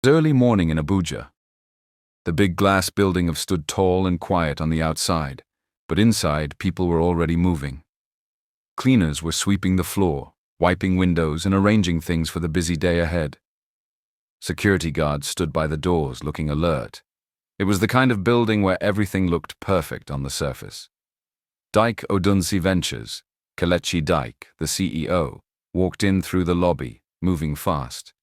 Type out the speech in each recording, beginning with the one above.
Early morning in Abuja. The big glass building stood tall and quiet on the outside, but inside people were already moving. Cleaners were sweeping the floor, wiping windows and arranging things for the busy day ahead. Security guards stood by the doors looking alert. It was the kind of building where everything looked perfect on the surface. Dike Odunsi Ventures, Kelechi Dike, the CEO, walked in through the lobby, moving fast.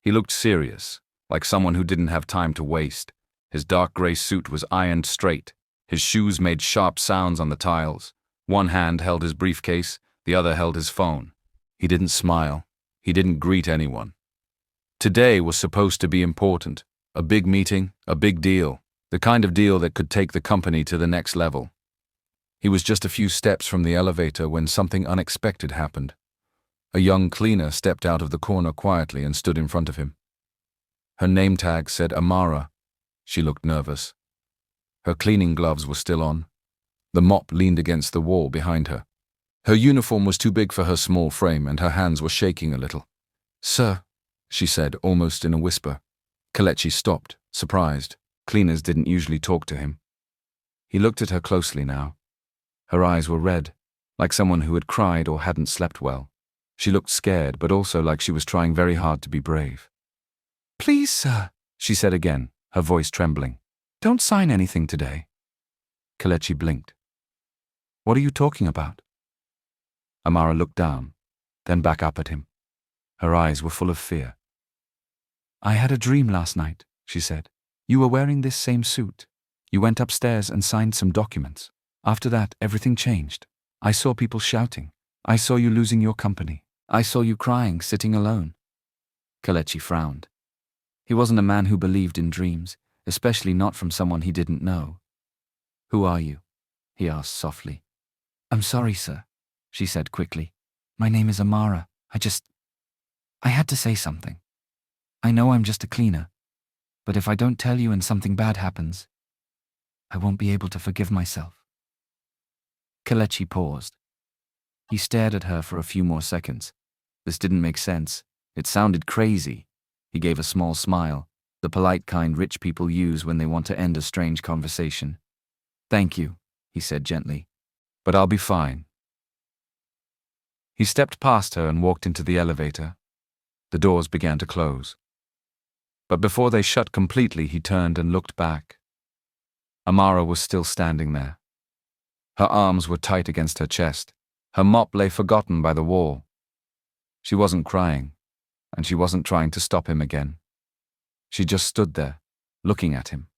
He looked serious, like someone who didn't have time to waste. His dark grey suit was ironed straight. His shoes made sharp sounds on the tiles. One hand held his briefcase, the other held his phone. He didn't smile. He didn't greet anyone. Today was supposed to be important. A big meeting, a big deal, the kind of deal that could take the company to the next level. He was just a few steps from the elevator when something unexpected happened. A young cleaner stepped out of the corner quietly and stood in front of him. Her name tag said Amara. She looked nervous. Her cleaning gloves were still on. The mop leaned against the wall behind her. Her uniform was too big for her small frame and her hands were shaking a little. "Sir," she said, almost in a whisper. Kelechi stopped, surprised. Cleaners didn't usually talk to him. He looked at her closely now. Her eyes were red, like someone who had cried or hadn't slept well. She looked scared, but also like she was trying very hard to be brave. "Please, sir," she said again, her voice trembling. "Don't sign anything today." Kelechi blinked. "What are you talking about?" Amara looked down, then back up at him. Her eyes were full of fear. "I had a dream last night," she said. "You were wearing this same suit. You went upstairs and signed some documents. After that, everything changed. I saw people shouting. I saw you losing your company. I saw you crying, sitting alone." Kelechi frowned. He wasn't a man who believed in dreams, especially not from someone he didn't know. "Who are you?" he asked softly. "I'm sorry, sir," she said quickly. "My name is Amara. I had to say something. I know I'm just a cleaner, but if I don't tell you and something bad happens, I won't be able to forgive myself." Kelechi paused. He stared at her for a few more seconds. This didn't make sense. It sounded crazy. He gave a small smile, the polite kind rich people use when they want to end a strange conversation. "Thank you," he said gently, "but I'll be fine." He stepped past her and walked into the elevator. The doors began to close. But before they shut completely, he turned and looked back. Amara was still standing there. Her arms were tight against her chest. Her mop lay forgotten by the wall. She wasn't crying, and she wasn't trying to stop him again. She just stood there, looking at him.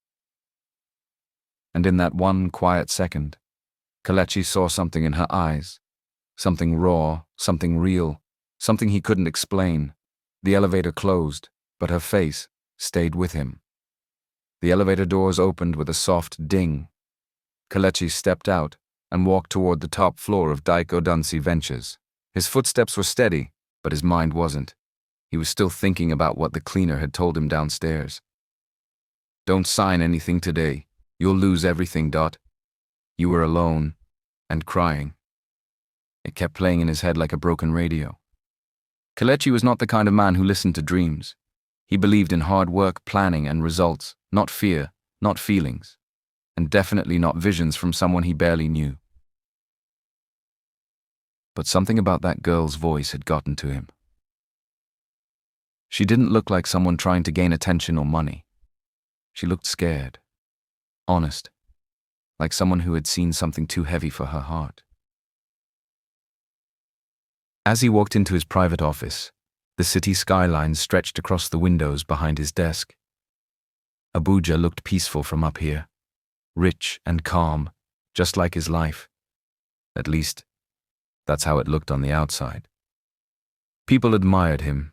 And in that one quiet second, Kelechi saw something in her eyes. Something raw, something real, something he couldn't explain. The elevator closed, but her face stayed with him. The elevator doors opened with a soft ding. Kelechi stepped out and walked toward the top floor of Dike Odunsi Ventures. His footsteps were steady, but his mind wasn't. He was still thinking about what the cleaner had told him downstairs. "Don't sign anything today. You'll lose everything, Dot." You were alone and crying. It kept playing in his head like a broken radio. Kelechi was not the kind of man who listened to dreams. He believed in hard work, planning, and results, not fear, not feelings, and definitely not visions from someone he barely knew. But something about that girl's voice had gotten to him. She didn't look like someone trying to gain attention or money. She looked scared, honest, like someone who had seen something too heavy for her heart. As he walked into his private office, the city skyline stretched across the windows behind his desk. Abuja looked peaceful from up here, rich and calm, just like his life. At least, that's how it looked on the outside. People admired him.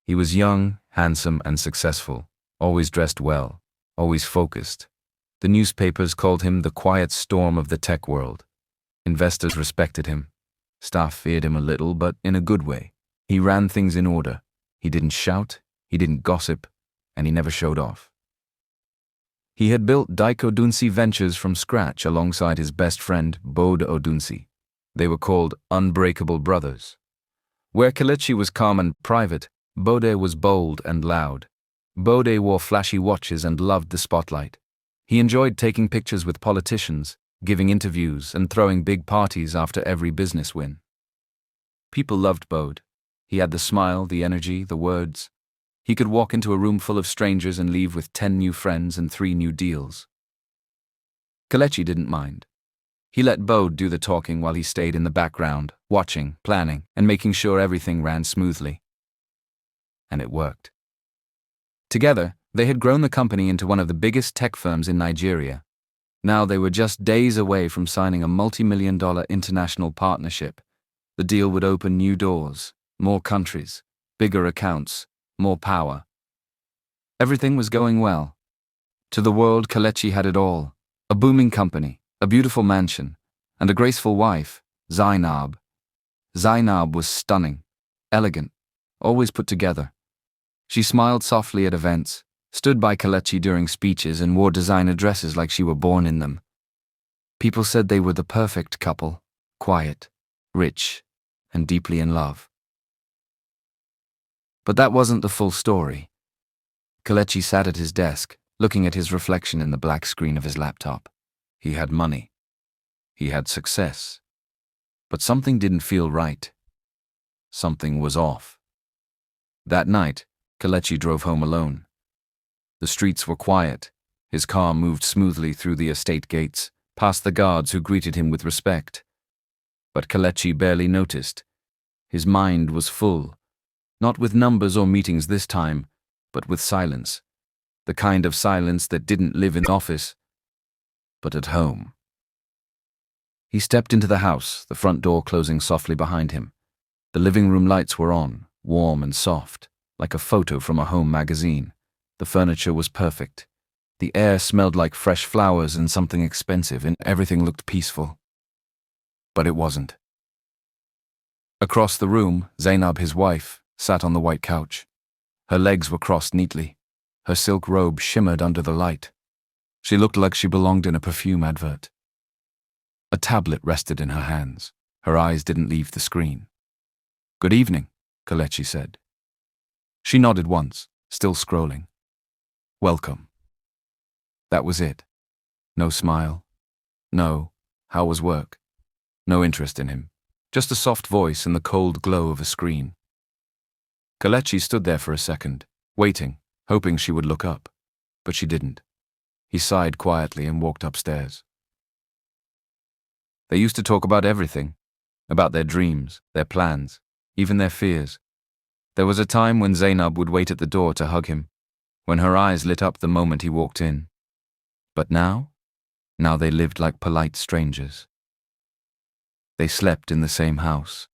He was young, handsome, and successful, always dressed well, always focused. The newspapers called him the quiet storm of the tech world. Investors respected him. Staff feared him a little, but in a good way. He ran things in order. He didn't shout, he didn't gossip, and he never showed off. He had built Dike Odunsi Ventures from scratch alongside his best friend, Bode Odunsi. They were called unbreakable brothers. Where Kelechi was calm and private, Bode was bold and loud. Bode wore flashy watches and loved the spotlight. He enjoyed taking pictures with politicians, giving interviews, and throwing big parties after every business win. People loved Bode. He had the smile, the energy, the words. He could walk into a room full of strangers and leave with 10 new friends and 3 new deals. Kelechi didn't mind. He let Bode do the talking while he stayed in the background, watching, planning, and making sure everything ran smoothly. And it worked. Together, they had grown the company into one of the biggest tech firms in Nigeria. Now they were just days away from signing a multi-million-dollar international partnership. The deal would open new doors, more countries, bigger accounts, more power. Everything was going well. To the world, Kelechi had it all: a booming company, a beautiful mansion, and a graceful wife, Zainab. Zainab was stunning, elegant, always put together. She smiled softly at events, stood by Kelechi during speeches, and wore designer dresses like she were born in them. People said they were the perfect couple, quiet, rich, and deeply in love. But that wasn't the full story. Kelechi sat at his desk, looking at his reflection in the black screen of his laptop. He had money. He had success. But something didn't feel right. Something was off. That night, Kelechi drove home alone. The streets were quiet. His car moved smoothly through the estate gates, past the guards who greeted him with respect. But Kelechi barely noticed. His mind was full, not with numbers or meetings this time, but with silence. The kind of silence that didn't live in the office, but at home. He stepped into the house, the front door closing softly behind him. The living room lights were on, warm and soft, like a photo from a home magazine. The furniture was perfect. The air smelled like fresh flowers and something expensive, and everything looked peaceful. But it wasn't. Across the room, Zainab, his wife, sat on the white couch. Her legs were crossed neatly. Her silk robe shimmered under the light. She looked like she belonged in a perfume advert. A tablet rested in her hands. Her eyes didn't leave the screen. "Good evening," Kelechi said. She nodded once, still scrolling. "Welcome." That was it. No smile. No, how was work? No interest in him. Just a soft voice and the cold glow of a screen. Kelechi stood there for a second, waiting, hoping she would look up. But she didn't. He sighed quietly and walked upstairs. They used to talk about everything. About their dreams, their plans, even their fears. There was a time when Zainab would wait at the door to hug him, when her eyes lit up the moment he walked in. But now they lived like polite strangers. They slept in the same house,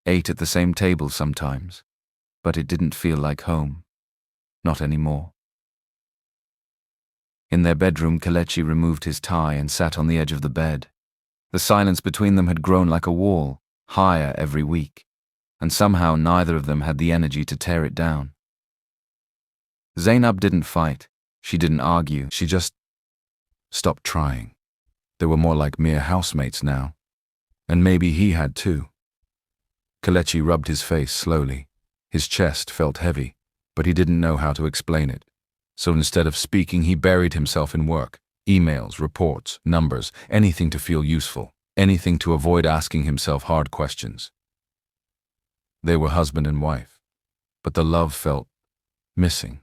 ate at the same table sometimes, but it didn't feel like home. Not anymore. In their bedroom, Kelechi removed his tie and sat on the edge of the bed. The silence between them had grown like a wall, higher every week, and somehow neither of them had the energy to tear it down. Zainab didn't fight. She didn't argue. She just stopped trying. They were more like mere housemates now. And maybe he had too. Kelechi rubbed his face slowly. His chest felt heavy, but he didn't know how to explain it. So instead of speaking, he buried himself in work. Emails, reports, numbers, anything to feel useful. Anything to avoid asking himself hard questions. They were husband and wife, but the love felt missing.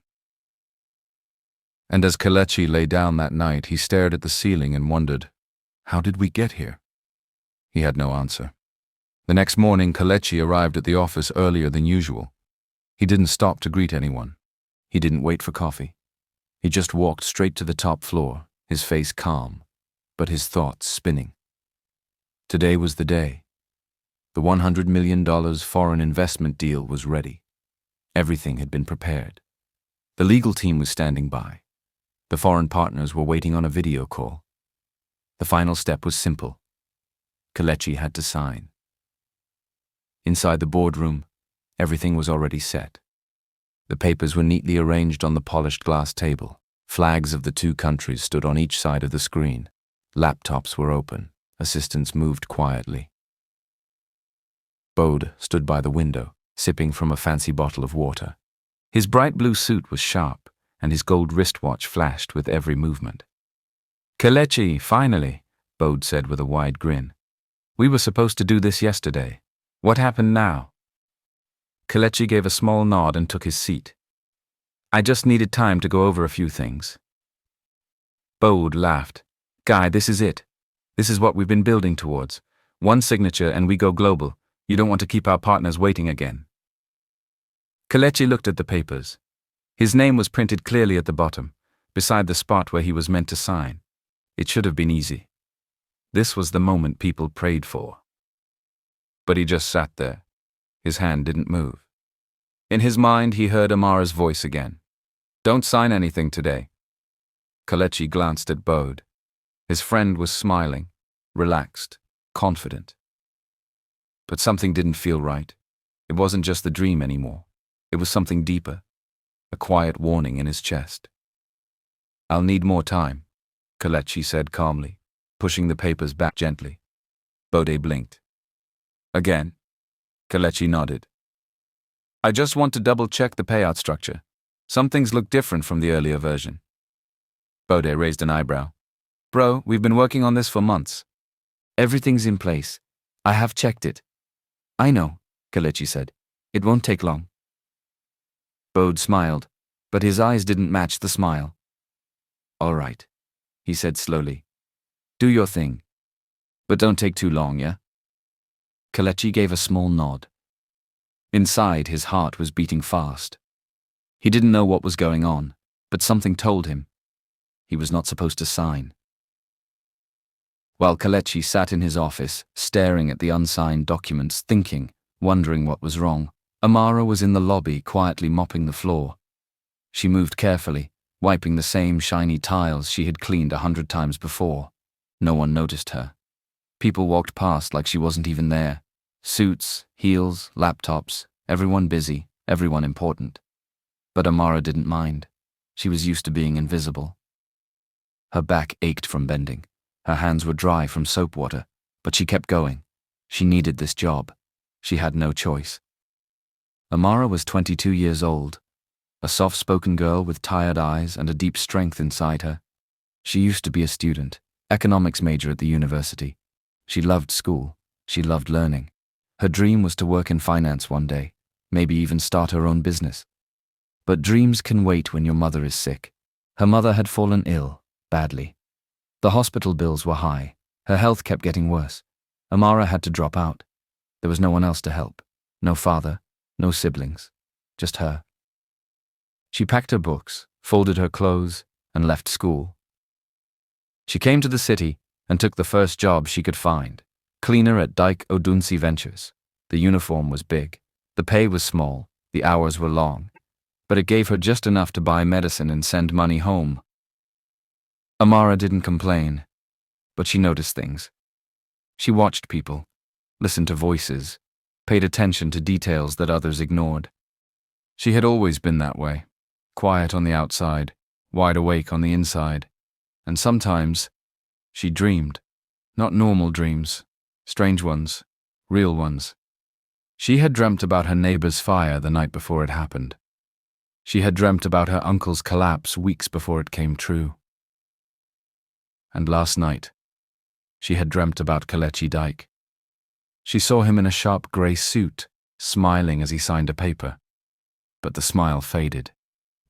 And as Kelechi lay down that night, he stared at the ceiling and wondered, how did we get here? He had no answer. The next morning, Kelechi arrived at the office earlier than usual. He didn't stop to greet anyone. He didn't wait for coffee. He just walked straight to the top floor, his face calm, but his thoughts spinning. Today was the day. The $100 million foreign investment deal was ready. Everything had been prepared. The legal team was standing by. The foreign partners were waiting on a video call. The final step was simple. Kelechi had to sign. Inside the boardroom, everything was already set. The papers were neatly arranged on the polished glass table. Flags of the 2 countries stood on each side of the screen. Laptops were open. Assistants moved quietly. Bode stood by the window, sipping from a fancy bottle of water. His bright blue suit was sharp, and his gold wristwatch flashed with every movement. "Kelechi, finally," Bode said with a wide grin. "We were supposed to do this yesterday. What happened now?" Kelechi gave a small nod and took his seat. "I just needed time to go over a few things." Bode laughed. "Guy, this is it. This is what we've been building towards. One signature and we go global. You don't want to keep our partners waiting again." Kelechi looked at the papers. His name was printed clearly at the bottom, beside the spot where he was meant to sign. It should have been easy. This was the moment people prayed for. But he just sat there. His hand didn't move. In his mind, he heard Amara's voice again. "Don't sign anything today." Kelechi glanced at Bode. His friend was smiling, relaxed, confident. But something didn't feel right. It wasn't just the dream anymore. It was something deeper, a quiet warning in his chest. "I'll need more time," Kelechi said calmly, pushing the papers back gently. Bode blinked. "Again?" Kelechi nodded. "I just want to double-check the payout structure. Some things look different from the earlier version." Bode raised an eyebrow. "Bro, we've been working on this for months." "Everything's in place. I have checked it." "I know," Kelechi said. "It won't take long." Bode smiled, but his eyes didn't match the smile. "All right," he said slowly. "Do your thing. But don't take too long, yeah?" Kelechi gave a small nod. Inside, his heart was beating fast. He didn't know what was going on, but something told him. He was not supposed to sign. While Kelechi sat in his office, staring at the unsigned documents, thinking, wondering what was wrong, Amara was in the lobby quietly mopping the floor. She moved carefully, wiping the same shiny tiles she had cleaned 100 times before. No one noticed her. People walked past like she wasn't even there. Suits, heels, laptops, everyone busy, everyone important. But Amara didn't mind. She was used to being invisible. Her back ached from bending. Her hands were dry from soap water, but she kept going. She needed this job. She had no choice. Amara was 22 years old, a soft-spoken girl with tired eyes and a deep strength inside her. She used to be a student, economics major at the university. She loved school. She loved learning. Her dream was to work in finance one day, maybe even start her own business. But dreams can wait when your mother is sick. Her mother had fallen ill, badly. The hospital bills were high. Her health kept getting worse. Amara had to drop out. There was no one else to help. No father, no siblings, just her. She packed her books, folded her clothes, and left school. She came to the city and took the first job she could find, cleaner at Dyke Odunsi Ventures. The uniform was big, the pay was small, the hours were long, but it gave her just enough to buy medicine and send money home. Amara didn't complain, but she noticed things. She watched people, listened to voices, paid attention to details that others ignored. She had always been that way, quiet on the outside, wide awake on the inside, and sometimes she dreamed. Not normal dreams, strange ones, real ones. She had dreamt about her neighbor's fire the night before it happened. She had dreamt about her uncle's collapse weeks before it came true. And last night, she had dreamt about Kelechi Dyke. She saw him in a sharp grey suit, smiling as he signed a paper. But the smile faded.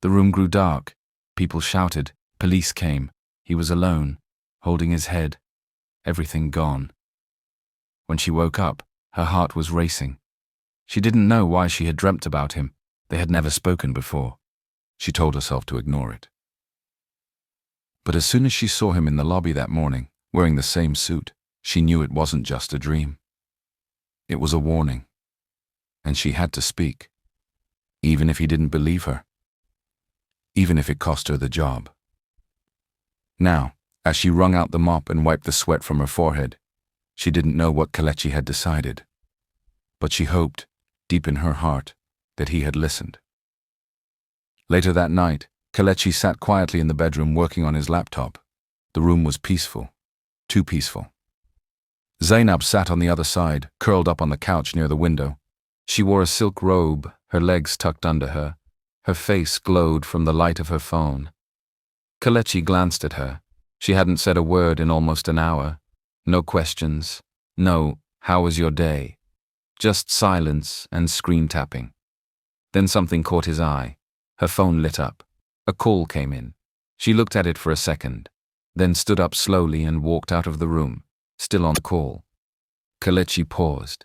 The room grew dark. People shouted. Police came. He was alone, holding his head. Everything gone. When she woke up, her heart was racing. She didn't know why she had dreamt about him. They had never spoken before. She told herself to ignore it. But as soon as she saw him in the lobby that morning, wearing the same suit, she knew it wasn't just a dream. It was a warning. And she had to speak. Even if he didn't believe her. Even if it cost her the job. Now, as she wrung out the mop and wiped the sweat from her forehead, she didn't know what Kelechi had decided. But she hoped, deep in her heart, that he had listened. Later that night, Kelechi sat quietly in the bedroom working on his laptop. The room was peaceful. Too peaceful. Zainab sat on the other side, curled up on the couch near the window. She wore a silk robe, her legs tucked under her, Her face glowed from the light of her phone. Kelechi glanced at her. She hadn't said a word in almost an hour. No questions. No, "How was your day?" Just silence and screen tapping. Then something caught his eye. Her phone lit up. A call came in. She looked at it for a second, then stood up slowly and walked out of the room, still on the call. Kelechi paused.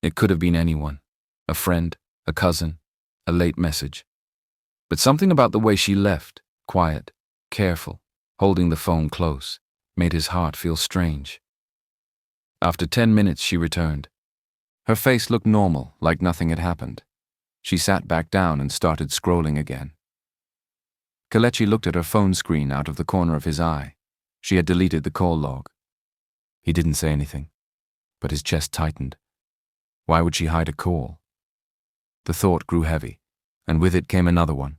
It could have been anyone. A friend, a cousin, a late message. But something about the way she left, quiet, careful, holding the phone close, made his heart feel strange. After 10 minutes, she returned. Her face looked normal, like nothing had happened. She sat back down and started scrolling again. Kelechi looked at her phone screen out of the corner of his eye. She had deleted the call log. He didn't say anything, but his chest tightened. Why would she hide a call? The thought grew heavy, and with it came another one.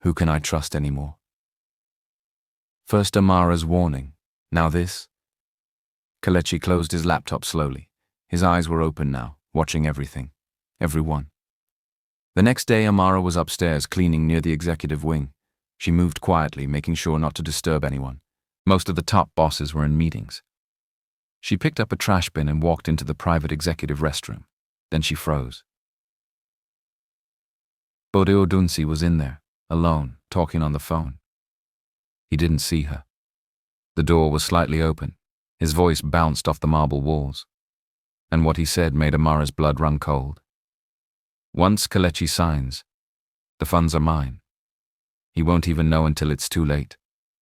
Who can I trust anymore? First Amara's warning, now this. Kelechi closed his laptop slowly. His eyes were open now, watching everything, everyone. The next day, Amara was upstairs cleaning near the executive wing. She moved quietly, making sure not to disturb anyone. Most of the top bosses were in meetings. She picked up a trash bin and walked into the private executive restroom. Then she froze. Bode Odunsi was in there, alone, talking on the phone. He didn't see her. The door was slightly open. His voice bounced off the marble walls. And what he said made Amara's blood run cold. Once Kelechi signs, the funds are mine. He won't even know until it's too late.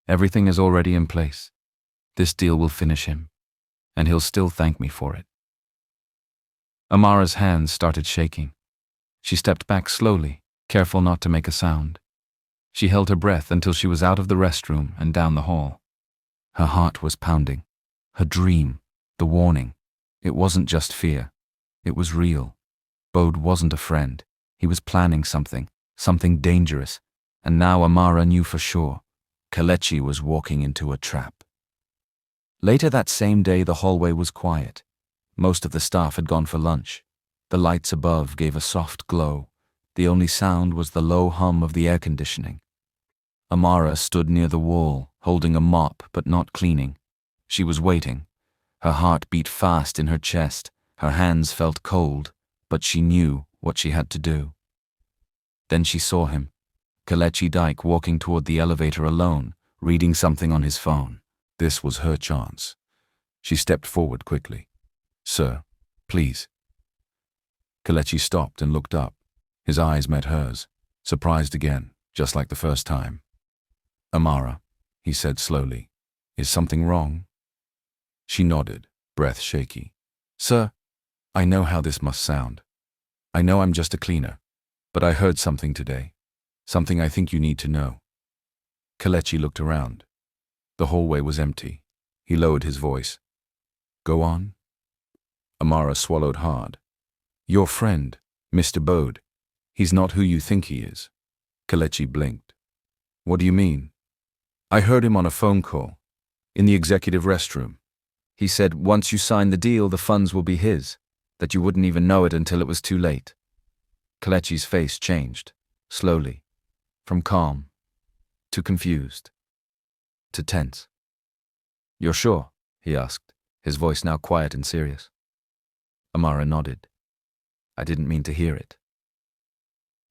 Everything is already in place. This deal will finish him, and he'll still thank me for it. Amara's hands started shaking. She stepped back slowly, careful not to make a sound. She held her breath until she was out of the restroom and down the hall. Her heart was pounding. Her dream, the warning. It wasn't just fear. It was real. Bode wasn't a friend. He was planning something dangerous. And now Amara knew for sure. Kelechi was walking into a trap. Later that same day, the hallway was quiet. Most of the staff had gone for lunch. The lights above gave a soft glow. The only sound was the low hum of the air conditioning. Amara stood near the wall, holding a mop but not cleaning. She was waiting. Her heart beat fast in her chest. Her hands felt cold, but she knew what she had to do. Then she saw him, Kelechi Dyke, walking toward the elevator alone, reading something on his phone. This was her chance. She stepped forward quickly. "Sir, please." Kelechi stopped and looked up. His eyes met hers, surprised again, just like the first time. "Amara," he said slowly, "is something wrong?" She nodded, breath shaky. "Sir, I know how this must sound. I know I'm just a cleaner, but I heard something today. Something I think you need to know." Kelechi looked around. The hallway was empty. He lowered his voice. "Go on." Amara swallowed hard. "Your friend, Mr. Bode, he's not who you think he is." Kelechi blinked. "What do you mean?" "I heard him on a phone call, in the executive restroom. He said once you sign the deal, the funds will be his, that you wouldn't even know it until it was too late." Kelechi's face changed, slowly, from calm to confused to tense. "You're sure?" he asked, his voice now quiet and serious. Amara nodded. "I didn't mean to hear it.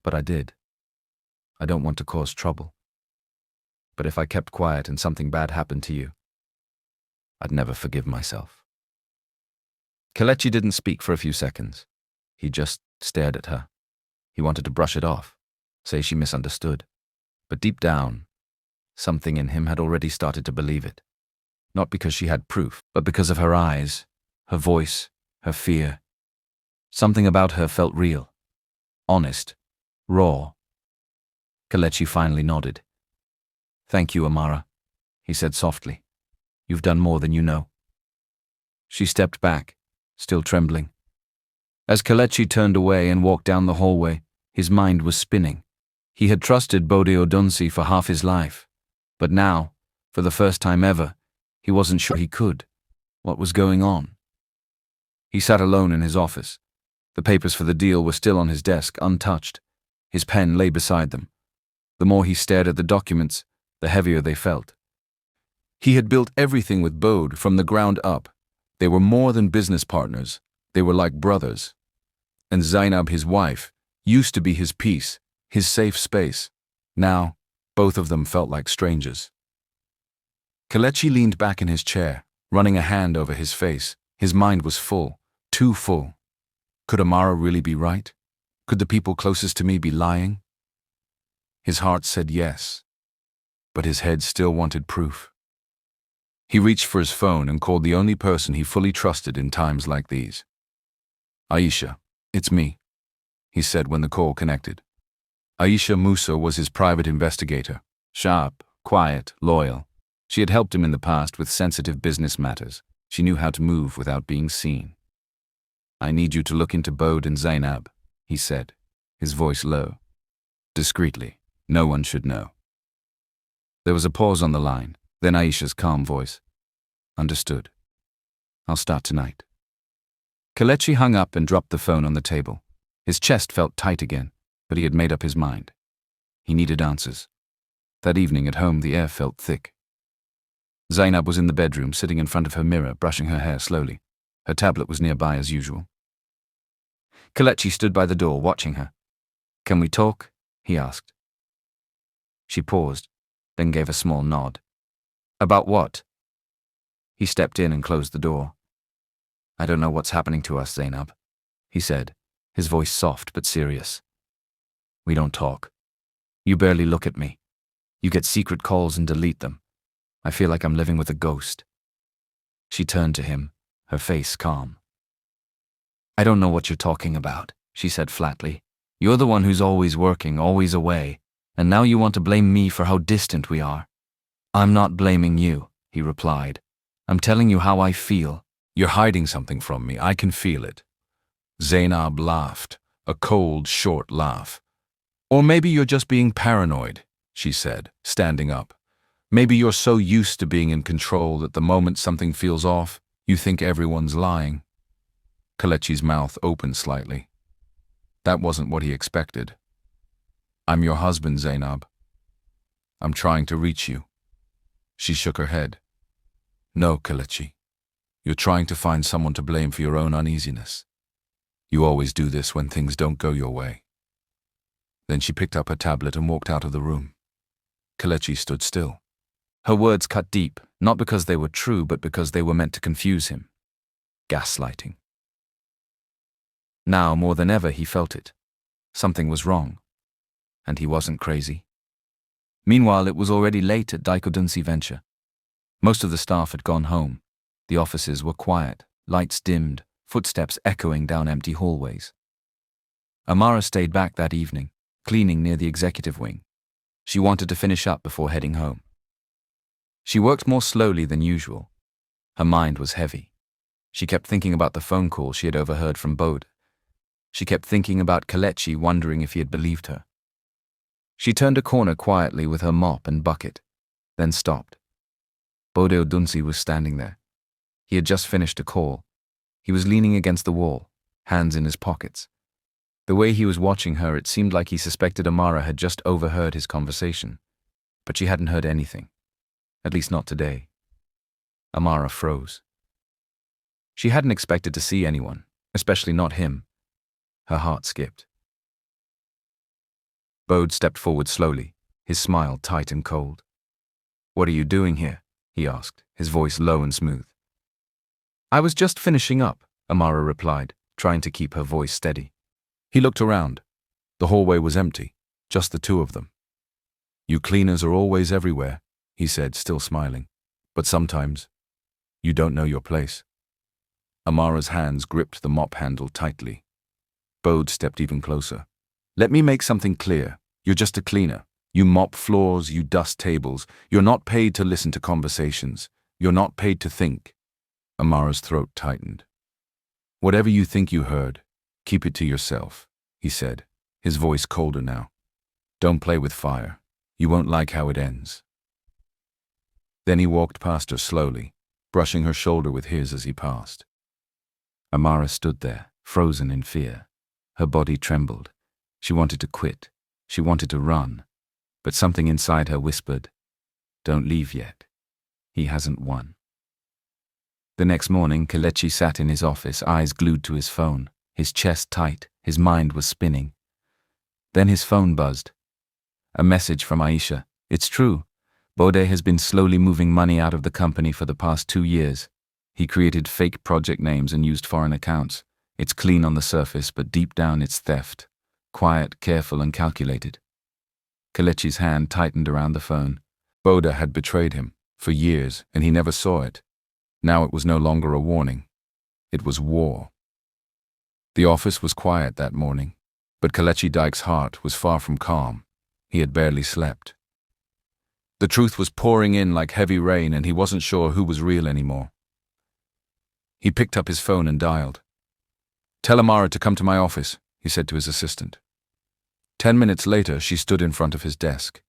But I did. I don't want to cause trouble. But if I kept quiet and something bad happened to you, I'd never forgive myself." Kelechi didn't speak for a few seconds. He just stared at her. He wanted to brush it off, say she misunderstood. But deep down, something in him had already started to believe it. Not because she had proof, but because of her eyes, her voice, her fear. Something about her felt real, honest, raw. Kelechi finally nodded. "Thank you, Amara," he said softly. "You've done more than you know." She stepped back, still trembling. As Kelechi turned away and walked down the hallway, his mind was spinning. He had trusted Bode Odunsi for half his life. But now, for the first time ever, he wasn't sure he could. What was going on? He sat alone in his office. The papers for the deal were still on his desk, untouched. His pen lay beside them. The more he stared at the documents, the heavier they felt. He had built everything with Bode from the ground up. They were more than business partners. They were like brothers. And Zainab, his wife, used to be his peace, his safe space. Now, both of them felt like strangers. Kelechi leaned back in his chair, running a hand over his face. His mind was full, too full. Could Amara really be right? Could the people closest to me be lying? His heart said yes, but his head still wanted proof. He reached for his phone and called the only person he fully trusted in times like these. Aisha, it's me, he said when the call connected. Aisha Musa was his private investigator. Sharp, quiet, loyal. She had helped him in the past with sensitive business matters. She knew how to move without being seen. I need you to look into Bode and Zainab, he said, his voice low. Discreetly. No one should know. There was a pause on the line, then Aisha's calm voice. Understood. I'll start tonight. Kelechi hung up and dropped the phone on the table. His chest felt tight again, but he had made up his mind. He needed answers. That evening at home, the air felt thick. Zainab was in the bedroom, sitting in front of her mirror, brushing her hair slowly. Her tablet was nearby as usual. Kelechi stood by the door, watching her. Can we talk? He asked. She paused, then gave a small nod. About what? He stepped in and closed the door. I don't know what's happening to us, Zainab, he said, his voice soft but serious. We don't talk. You barely look at me. You get secret calls and delete them. I feel like I'm living with a ghost. She turned to him, her face calm. I don't know what you're talking about, she said flatly. You're the one who's always working, always away, and now you want to blame me for how distant we are. I'm not blaming you, he replied. I'm telling you how I feel. You're hiding something from me, I can feel it. Zainab laughed, a cold, short laugh. Or maybe you're just being paranoid, she said, standing up. Maybe you're so used to being in control that the moment something feels off, you think everyone's lying. Kelechi's mouth opened slightly. That wasn't what he expected. I'm your husband, Zainab. I'm trying to reach you. She shook her head. No, Kelechi. You're trying to find someone to blame for your own uneasiness. You always do this when things don't go your way. Then she picked up her tablet and walked out of the room. Kelechi stood still. Her words cut deep, not because they were true, but because they were meant to confuse him. Gaslighting. Now, more than ever, he felt it. Something was wrong. And he wasn't crazy. Meanwhile, it was already late at Daikodunsi Venture. Most of the staff had gone home. The offices were quiet, lights dimmed, footsteps echoing down empty hallways. Amara stayed back that evening, cleaning near the executive wing. She wanted to finish up before heading home. She worked more slowly than usual. Her mind was heavy. She kept thinking about the phone call she had overheard from Bode. She kept thinking about Kelechi, wondering if he had believed her. She turned a corner quietly with her mop and bucket, then stopped. Bode Odunsi was standing there. He had just finished a call. He was leaning against the wall, hands in his pockets. The way he was watching her, it seemed like he suspected Amara had just overheard his conversation. But she hadn't heard anything. At least not today. Amara froze. She hadn't expected to see anyone, especially not him. Her heart skipped. Bode stepped forward slowly, his smile tight and cold. What are you doing here? He asked, his voice low and smooth. I was just finishing up, Amara replied, trying to keep her voice steady. He looked around. The hallway was empty, just the two of them. You cleaners are always everywhere, he said, still smiling. But sometimes, you don't know your place. Amara's hands gripped the mop handle tightly. Bode stepped even closer. Let me make something clear. You're just a cleaner. You mop floors, you dust tables. You're not paid to listen to conversations. You're not paid to think. Amara's throat tightened. Whatever you think you heard, keep it to yourself, he said, his voice colder now. Don't play with fire. You won't like how it ends. Then he walked past her slowly, brushing her shoulder with his as he passed. Amara stood there, frozen in fear. Her body trembled. She wanted to quit, She wanted to run, but something inside her whispered, "Don't leave yet. He hasn't won." The next morning, Kelechi sat in his office, eyes glued to his phone, his chest tight, his mind was spinning. Then his phone buzzed. A message from Aisha. "It's true. Bode has been slowly moving money out of the company for the past 2 years. He created fake project names and used foreign accounts. It's clean on the surface, but deep down it's theft. Quiet, careful, and calculated." Kelechi's hand tightened around the phone. Bode had betrayed him for years, and he never saw it. Now it was no longer a warning. It was war. The office was quiet that morning, but Kelechi Dyke's heart was far from calm. He had barely slept. The truth was pouring in like heavy rain, and he wasn't sure who was real anymore. He picked up his phone and dialed. "Tell Amara to come to my office," he said to his assistant. 10 minutes later, she stood in front of his desk.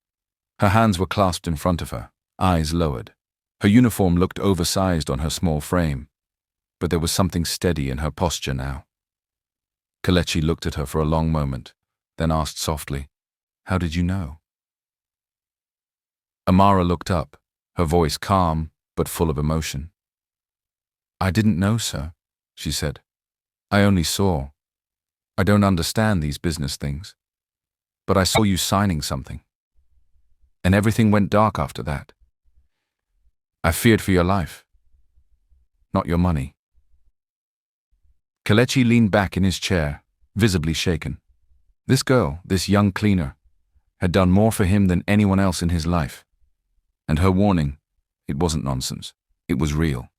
Her hands were clasped in front of her, eyes lowered. Her uniform looked oversized on her small frame, but there was something steady in her posture now. Kelechi looked at her for a long moment, then asked softly, "How did you know?" Amara looked up, her voice calm but full of emotion. "I didn't know, sir," she said. "I only saw. I don't understand these business things. But I saw you signing something. And everything went dark after that. I feared for your life, not your money." Kelechi leaned back in his chair, visibly shaken. This girl, this young cleaner, had done more for him than anyone else in his life. And her warning, it wasn't nonsense. It was real.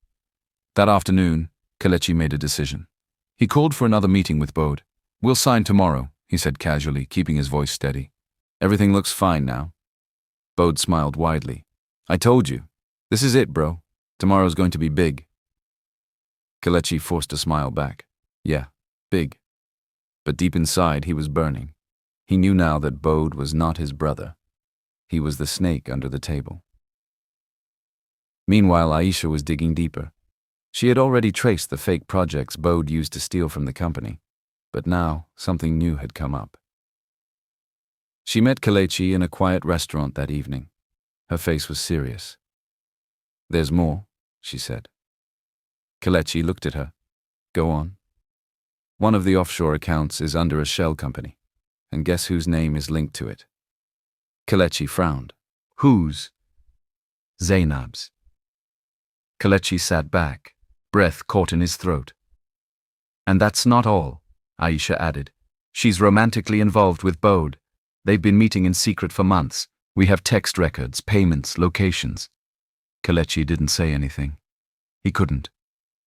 That afternoon, Kelechi made a decision. He called for another meeting with Bode. "We'll sign tomorrow," he said casually, keeping his voice steady. "Everything looks fine now." Bode smiled widely. "I told you. This is it, bro. Tomorrow's going to be big." Kelechi forced a smile back. Yeah, big. But deep inside, he was burning. He knew now that Bode was not his brother. He was the snake under the table. Meanwhile, Aisha was digging deeper. She had already traced the fake projects Bode used to steal from the company, but now something new had come up. She met Kelechi in a quiet restaurant that evening. Her face was serious. "There's more," she said. Kelechi looked at her. "Go on." "One of the offshore accounts is under a shell company, and guess whose name is linked to it?" Kelechi frowned. "Whose?" "Zainab's." Kelechi sat back, breath caught in his throat. "And that's not all," Aisha added. "She's romantically involved with Bode. They've been meeting in secret for months. We have text records, payments, locations." Kelechi didn't say anything. He couldn't.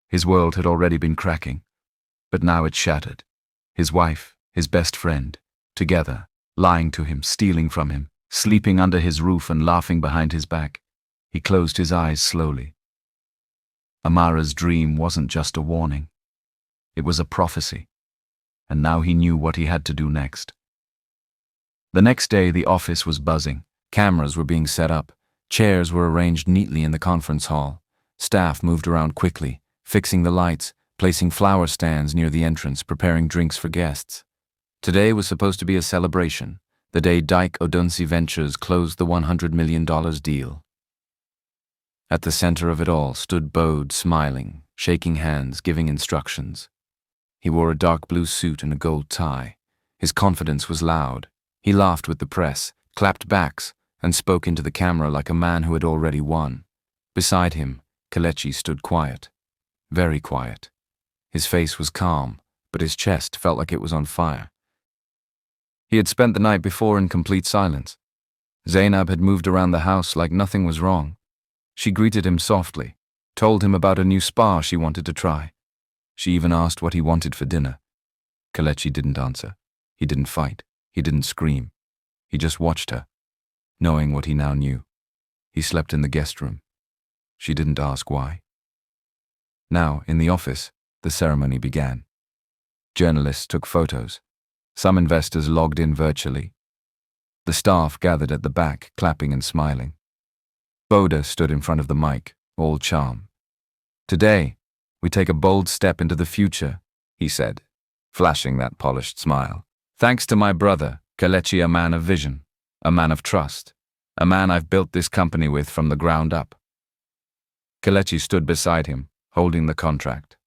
His world had already been cracking, but now it shattered. His wife, his best friend, together, lying to him, stealing from him, sleeping under his roof and laughing behind his back. He closed his eyes slowly. Amara's dream wasn't just a warning. It was a prophecy, and now he knew what he had to do next. The next day, the office was buzzing. Cameras were being set up. Chairs were arranged neatly in the conference hall. Staff moved around quickly, fixing the lights, placing flower stands near the entrance, preparing drinks for guests. Today was supposed to be a celebration, the day Dyke Odunsi Ventures closed the $100 million deal. At the center of it all stood Bode, smiling, shaking hands, giving instructions. He wore a dark blue suit and a gold tie. His confidence was loud. He laughed with the press, clapped backs, and spoke into the camera like a man who had already won. Beside him, Kelechi stood quiet, very quiet. His face was calm, but his chest felt like it was on fire. He had spent the night before in complete silence. Zainab had moved around the house like nothing was wrong. She greeted him softly, told him about a new spa she wanted to try. She even asked what he wanted for dinner. Kelechi didn't answer. He didn't fight. He didn't scream. He just watched her, knowing what he now knew. He slept in the guest room. She didn't ask why. Now, in the office, the ceremony began. Journalists took photos. Some investors logged in virtually. The staff gathered at the back, clapping and smiling. Bode stood in front of the mic, all charm. "Today, we take a bold step into the future," he said, flashing that polished smile. "Thanks to my brother, Kelechi, a man of vision, a man of trust, a man I've built this company with from the ground up. Kelechi stood beside him, holding the contract.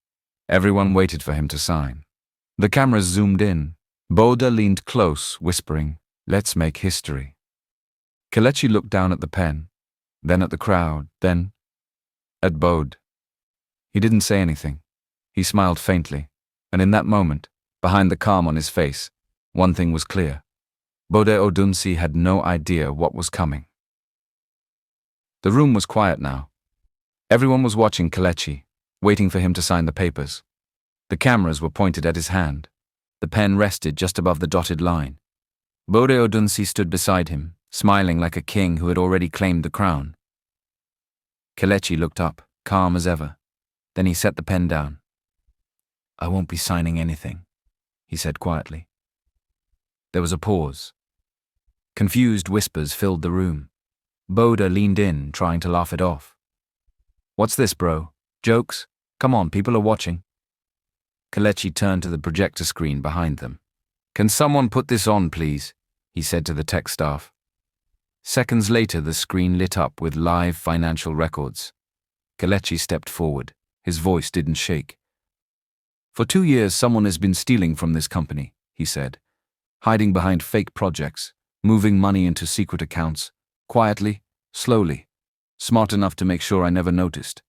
Everyone waited for him to sign. The cameras zoomed in. Boda leaned close, whispering, "Let's make history." Kelechi looked down at the pen, then at the crowd, then at Bode. He didn't say anything. He smiled faintly, and in that moment, behind the calm on his face, one thing was clear. Bode Odunsi had no idea what was coming. The room was quiet now. Everyone was watching Kelechi, waiting for him to sign the papers. The cameras were pointed at his hand. The pen rested just above the dotted line. Bode Odunsi stood beside him, smiling like a king who had already claimed the crown. Kelechi looked up, calm as ever. Then he set the pen down. "I won't be signing anything," he said quietly. There was a pause. Confused whispers filled the room. Boda leaned in, trying to laugh it off. "What's this, bro? Jokes? Come on, people are watching." Kelechi turned to the projector screen behind them. "Can someone put this on, please?" he said to the tech staff. Seconds later, the screen lit up with live financial records. Kelechi stepped forward. His voice didn't shake. "For 2 years, someone has been stealing from this company," he said, "hiding behind fake projects, moving money into secret accounts, quietly, slowly, smart enough to make sure I never noticed."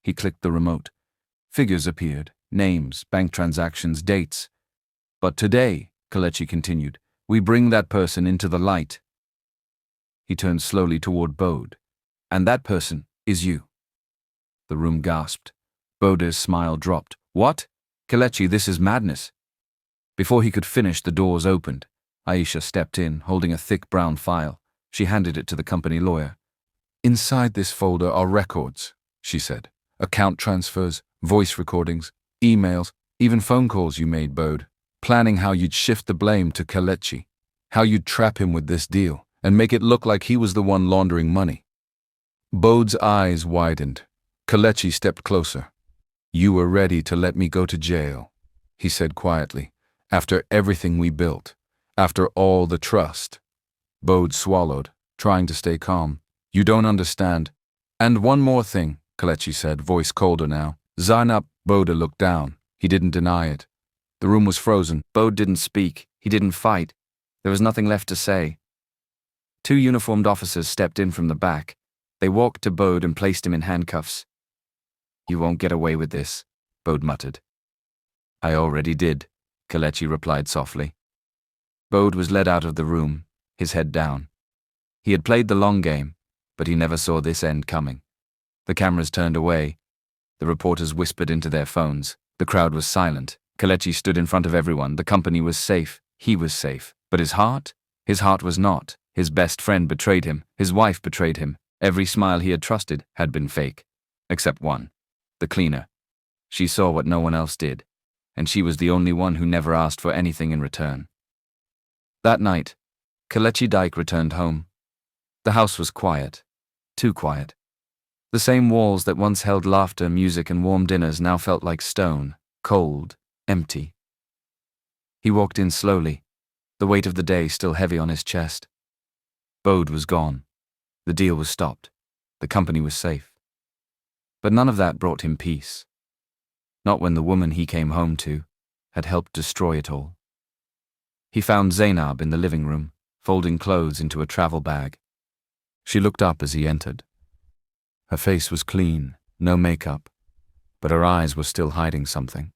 He clicked the remote. Figures appeared, names, bank transactions, dates. "But today," Kelechi continued, "we bring that person into the light." He turned slowly toward Bode. "And that person is you." The room gasped. Bode's smile dropped. "What? Kelechi, this is madness." Before he could finish, the doors opened. Aisha stepped in, holding a thick brown file. She handed it to the company lawyer. "Inside this folder are records," she said. "Account transfers, voice recordings, emails, even phone calls you made, Bode, planning how you'd shift the blame to Kelechi, how you'd trap him with this deal, and make it look like he was the one laundering money." Bode's eyes widened. Kelechi stepped closer. "You were ready to let me go to jail," he said quietly, "after everything we built, after all the trust." Bode swallowed, trying to stay calm. "You don't understand." "And one more thing," Kelechi said, voice colder now. "Zainab." Bode looked down. He didn't deny it. The room was frozen. Bode didn't speak. He didn't fight. There was nothing left to say. 2 uniformed officers stepped in from the back. They walked to Bode and placed him in handcuffs. "You won't get away with this," Bode muttered. "I already did," Kelechi replied softly. Bode was led out of the room, his head down. He had played the long game, but he never saw this end coming. The cameras turned away. The reporters whispered into their phones. The crowd was silent. Kelechi stood in front of everyone. The company was safe. He was safe. But his heart? His heart was not. His best friend betrayed him. His wife betrayed him. Every smile he had trusted had been fake. Except one. The cleaner. She saw what no one else did, and she was the only one who never asked for anything in return. That night, Kelechi Dyke returned home. The house was quiet. Too quiet. The same walls that once held laughter, music, and warm dinners now felt like stone, cold, empty. He walked in slowly, the weight of the day still heavy on his chest. Bode was gone. The deal was stopped. The company was safe. But none of that brought him peace. Not when the woman he came home to had helped destroy it all. He found Zainab in the living room, folding clothes into a travel bag. She looked up as he entered. Her face was clean, no makeup, but her eyes were still hiding something.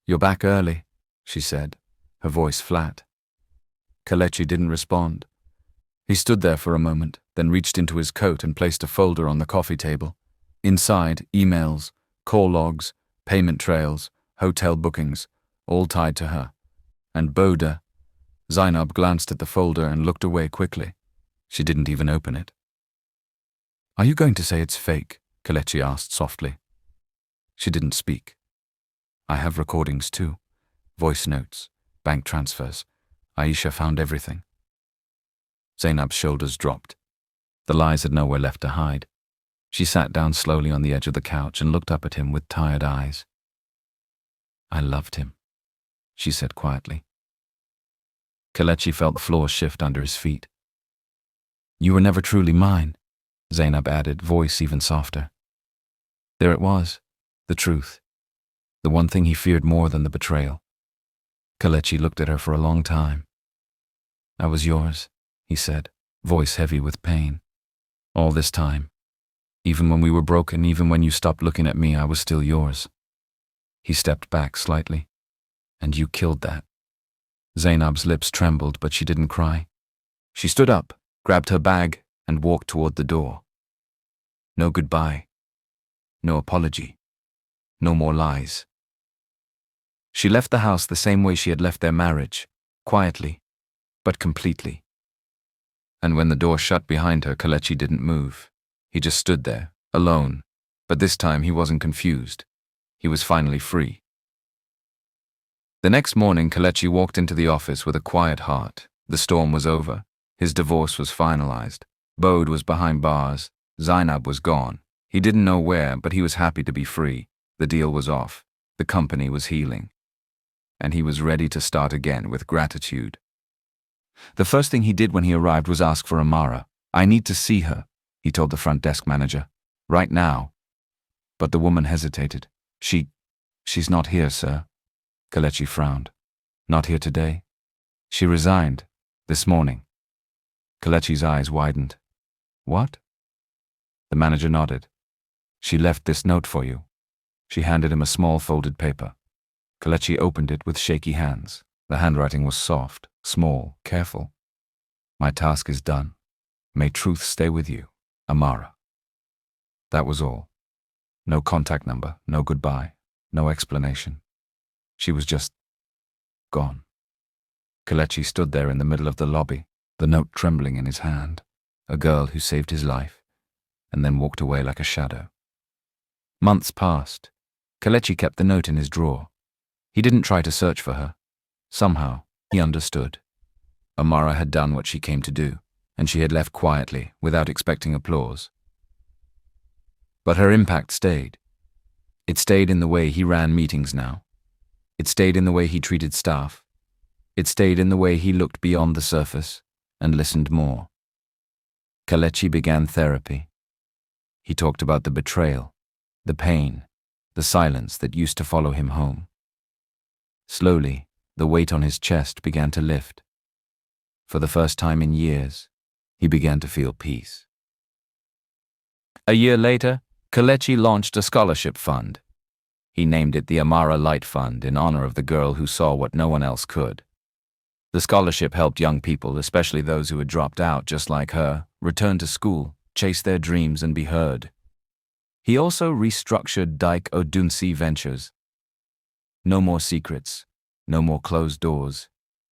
"You're back early," she said, her voice flat. Kelechi didn't respond. He stood there for a moment, then reached into his coat and placed a folder on the coffee table. Inside, emails, call logs, payment trails, hotel bookings, all tied to her. And Boda. Zainab glanced at the folder and looked away quickly. She didn't even open it. "Are you going to say it's fake?" Kelechi asked softly. She didn't speak. "I have recordings too. Voice notes, bank transfers. Aisha found everything." Zainab's shoulders dropped. The lies had nowhere left to hide. She sat down slowly on the edge of the couch and looked up at him with tired eyes. "I loved him," she said quietly. Kelechi felt the floor shift under his feet. "You were never truly mine," Zainab added, voice even softer. There it was, the truth. The one thing he feared more than the betrayal. Kelechi looked at her for a long time. "I was yours," he said, voice heavy with pain. "All this time. Even when we were broken, even when you stopped looking at me, I was still yours." He stepped back slightly. "And you killed that." Zainab's lips trembled, but she didn't cry. She stood up, grabbed her bag, and walked toward the door. No goodbye. No apology. No more lies. She left the house the same way she had left their marriage, quietly, but completely. And when the door shut behind her, Kelechi didn't move. He just stood there, alone, but this time he wasn't confused. He was finally free. The next morning, Kelechi walked into the office with a quiet heart. The storm was over. His divorce was finalized. Bode was behind bars. Zainab was gone. He didn't know where, but he was happy to be free. The deal was off. The company was healing. And he was ready to start again with gratitude. The first thing he did when he arrived was ask for Amara. "I need to see her," he told the front desk manager. "Right now." But the woman hesitated. She's not here, sir." Kelechi frowned. "Not here today?" "She resigned. This morning." Kelechi's eyes widened. "What?" The manager nodded. "She left this note for you." She handed him a small folded paper. Kelechi opened it with shaky hands. The handwriting was soft, small, careful. "My task is done. May truth stay with you, Amara." That was all. No contact number, no goodbye, no explanation. She was just gone. Kelechi stood there in the middle of the lobby, the note trembling in his hand. A girl who saved his life, and then walked away like a shadow. Months passed. Kelechi kept the note in his drawer. He didn't try to search for her. Somehow, he understood. Amara had done what she came to do, and she had left quietly, without expecting applause. But her impact stayed. It stayed in the way he ran meetings now. It stayed in the way he treated staff. It stayed in the way he looked beyond the surface and listened more. Kelechi began therapy. He talked about the betrayal, the pain, the silence that used to follow him home. Slowly, the weight on his chest began to lift. For the first time in years, he began to feel peace. A year later, Kelechi launched a scholarship fund. He named it the Amara Light Fund in honor of the girl who saw what no one else could. The scholarship helped young people, especially those who had dropped out just like her, return to school, chase their dreams, and be heard. He also restructured Dyke Odunsi Ventures. No more secrets, no more closed doors.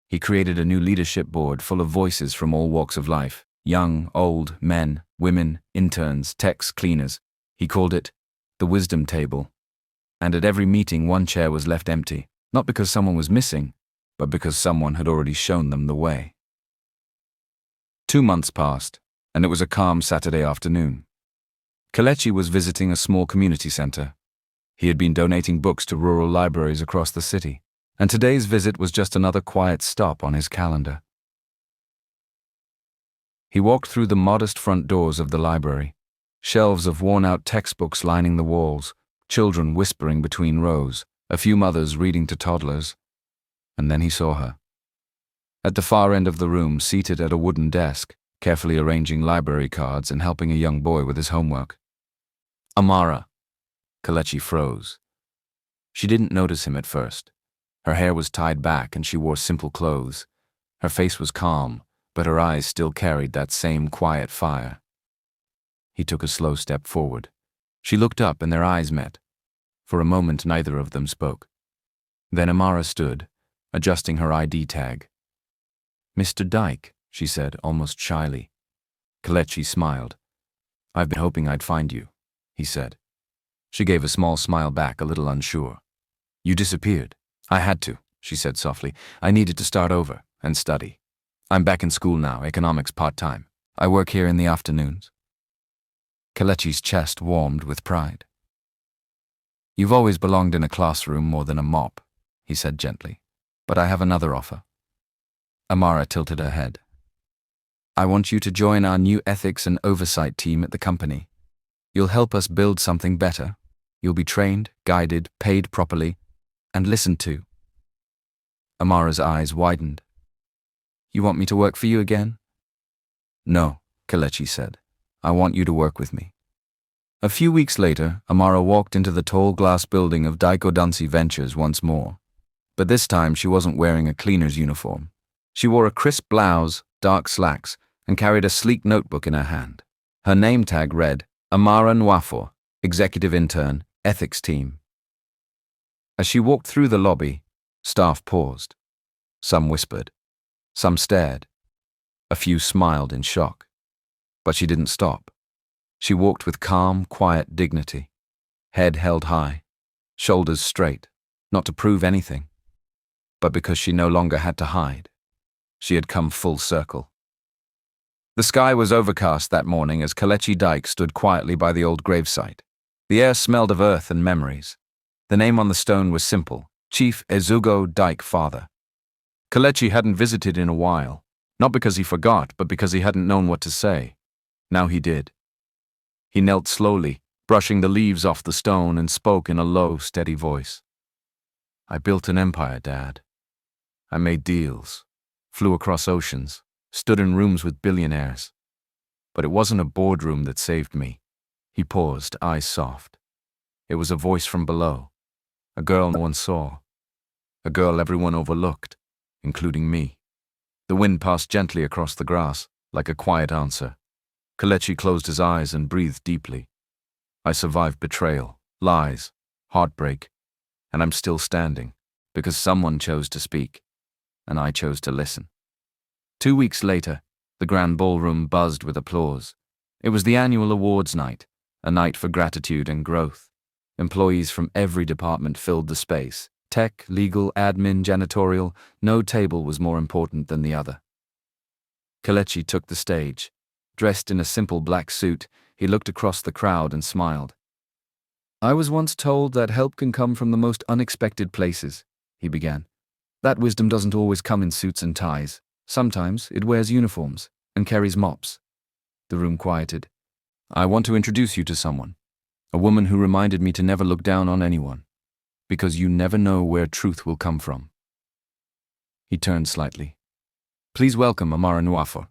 He created a new leadership board full of voices from all walks of life, young, old, men, women, interns, techs, cleaners. He called it the Wisdom Table. And at every meeting, one chair was left empty, not because someone was missing, but because someone had already shown them the way. 2 months passed, and it was a calm Saturday afternoon. Kelechi was visiting a small community center. He had been donating books to rural libraries across the city, and today's visit was just another quiet stop on his calendar. He walked through the modest front doors of the library, shelves of worn-out textbooks lining the walls, children whispering between rows, a few mothers reading to toddlers. And then he saw her. At the far end of the room, seated at a wooden desk, carefully arranging library cards and helping a young boy with his homework. Amara. Kelechi froze. She didn't notice him at first. Her hair was tied back and she wore simple clothes. Her face was calm, but her eyes still carried that same quiet fire. He took a slow step forward. She looked up and their eyes met. For a moment, neither of them spoke. Then Amara stood, adjusting her ID tag. "Mr. Dyke," she said, almost shyly. Kelechi smiled. "I've been hoping I'd find you," he said. She gave a small smile back, a little unsure. "You disappeared." "I had to," she said softly. "I needed to start over and study. I'm back in school now, economics part-time. I work here in the afternoons." Kelechi's chest warmed with pride. "You've always belonged in a classroom more than a mop," he said gently. "But I have another offer." Amara tilted her head. I want you to join our new ethics and oversight team at the company. You'll help us build something better. You'll be trained, guided, paid properly, and listened to. Amara's eyes widened. You want me to work for you again? No, Kelechi said. I want you to work with me. A few weeks later, Amara walked into the tall glass building of Daikodansi Ventures once more. But this time she wasn't wearing a cleaner's uniform. She wore a crisp blouse, dark slacks, and carried a sleek notebook in her hand. Her name tag read, Amara Nwafor, Executive Intern, Ethics Team. As she walked through the lobby, staff paused. Some whispered. Some stared. A few smiled in shock. But she didn't stop. She walked with calm, quiet dignity. Head held high, shoulders straight, not to prove anything, but because she no longer had to hide. She had come full circle. The sky was overcast that morning as Kelechi Dyke stood quietly by the old gravesite. The air smelled of earth and memories. The name on the stone was simple, Chief Ezugo Dyke Father. Kelechi hadn't visited in a while, not because he forgot, but because he hadn't known what to say. Now he did. He knelt slowly, brushing the leaves off the stone, and spoke in a low, steady voice. I built an empire, Dad. I made deals, flew across oceans, stood in rooms with billionaires. But it wasn't a boardroom that saved me. He paused, eyes soft. It was a voice from below, a girl no one saw, a girl everyone overlooked, including me. The wind passed gently across the grass, like a quiet answer. Kelechi closed his eyes and breathed deeply. I survived betrayal, lies, heartbreak, and I'm still standing, because someone chose to speak, and I chose to listen. 2 weeks later, the grand ballroom buzzed with applause. It was the annual awards night, a night for gratitude and growth. Employees from every department filled the space. Tech, legal, admin, janitorial, no table was more important than the other. Kelechi took the stage. Dressed in a simple black suit, he looked across the crowd and smiled. I was once told that help can come from the most unexpected places, he began. That wisdom doesn't always come in suits and ties. Sometimes it wears uniforms and carries mops. The room quieted. I want to introduce you to someone, a woman who reminded me to never look down on anyone, because you never know where truth will come from. He turned slightly. Please welcome Amara Nwafor.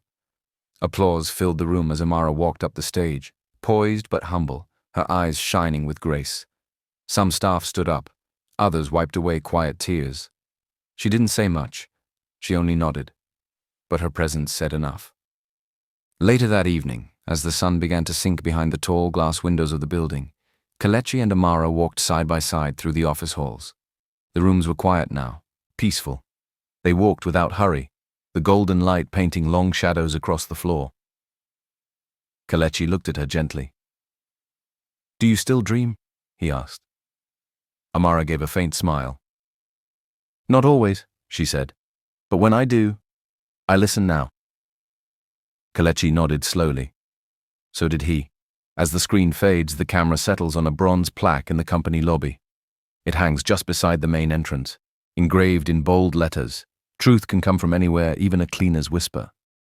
Applause filled the room as Amara walked up the stage, poised but humble, her eyes shining with grace. Some staff stood up, others wiped away quiet tears. She didn't say much, she only nodded, but her presence said enough. Later that evening, as the sun began to sink behind the tall glass windows of the building, Kelechi and Amara walked side by side through the office halls. The rooms were quiet now, peaceful. They walked without hurry, the golden light painting long shadows across the floor. Kelechi looked at her gently. Do you still dream? He asked. Amara gave a faint smile. Not always, she said, but when I do, I listen now. Kelechi nodded slowly. So did he. As the screen fades, the camera settles on a bronze plaque in the company lobby. It hangs just beside the main entrance, engraved in bold letters. Truth can come from anywhere, even a cleaner's whisper.